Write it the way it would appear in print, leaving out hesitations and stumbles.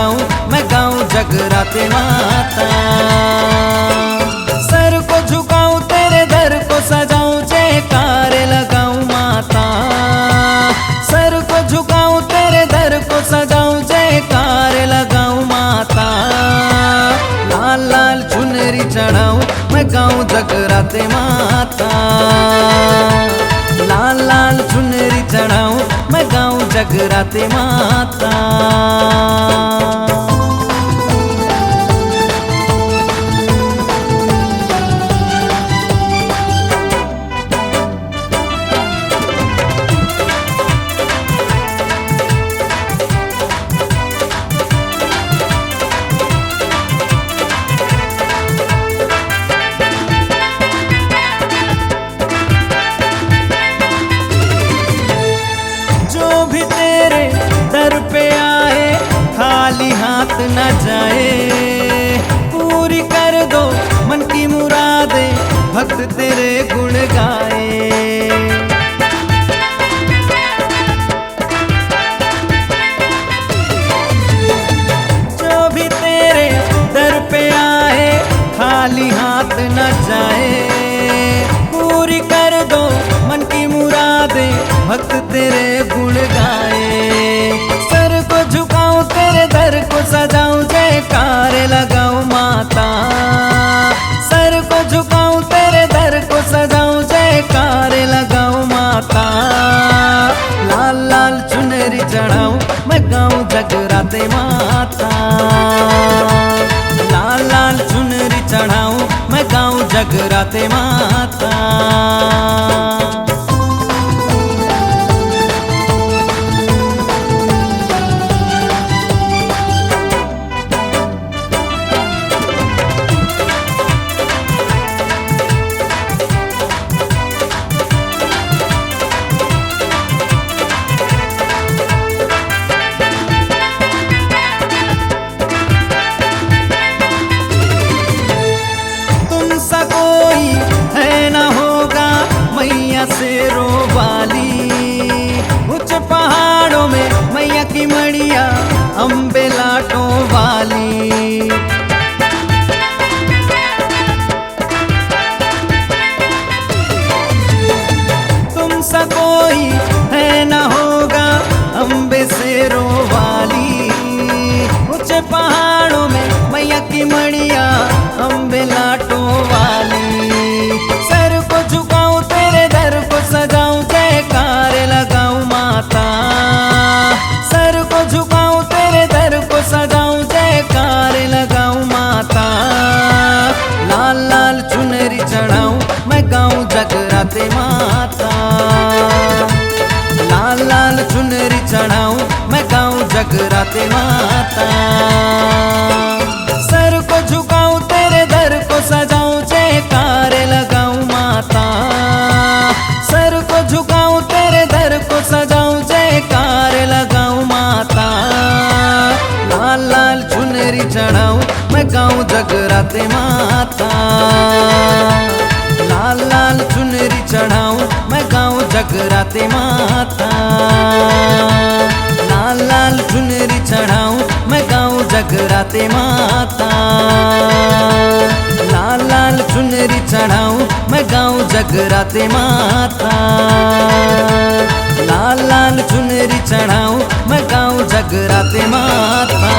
चढ़ाऊं, मैं गाऊं जगराते माता। सर को झुकाऊं, तेरे दर को सजाऊं, जयकार लगाऊं माता। सर को झुकाऊं, तेरे दर को सजाऊं, जयकार लगाऊं माता। लाल लाल चुनरी चढ़ाऊं, मैं गाऊं जगराते माता। लाल लाल चुनरी चढ़ाऊं, मैं गाऊं जगराते माता। खाली हाथ न जाए, पूरी कर दो मन की मुरादे, भक्त तेरे गुण गाए। जो भी तेरे दर पे आए, खाली हाथ न जाए, पूरी कर दो मन की मुरादे, भक्त तेरे गुण गाए। सर को झुकाऊं, तेरे दर को सजाऊं, जयकार लगाऊं माता। सर को झुकाऊं, तेरे दर को सजाऊं, जयकार लगाऊं माता। लाल लाल चुनरी चढ़ाऊं, मैं गाऊं जगराते माता। लाल लाल चुनरी चढ़ाऊं, मैं गाऊं जगराते माता। कोई है न होगा मैया शेरों वाली, ऊंचे पहाड़ों में मैया की मड़िया, अम्बे लाटों वाली। तुमसा कोई है न होगा अम्बे शेरों वाली, ऊंचे पहाड़ों में मैया की मड़िया, अम्बे लाटों वाली। सर को झुकाऊं, तेरे दर को सजाऊं, जयकार लगाऊं माता। सर को झुकाऊं, तेरे दर को सजाऊं, जयकार लगाऊं माता। लाल लाल चुनरी चढ़ाऊं, मैं गाऊं जगराते माता। लाल लाल चुनरी चढ़ाऊं, मैं गाऊं जगराते माता। सर को झुकाऊं, तेरे दर को सजाऊं, जयकार लगाऊं माता। सर को झुकाऊं, तेरे दर को सजाऊं, जयकार लगाऊं माता। लाल लाल चुनरी चढ़ाऊं, मैं गाऊं जगराते माता। लाल लाल चुनरी चढ़ाऊं, मैं गाऊं जगराते माता। लाल लाल चुनरी चढ़ाऊं, मैं गाऊं जगराते माता। लाल लाल चुनरी चढ़ाऊं, मैं गाऊं जगराते माता। लाल लाल चुनरी चढ़ाऊं, मैं गाऊं जगराते माता।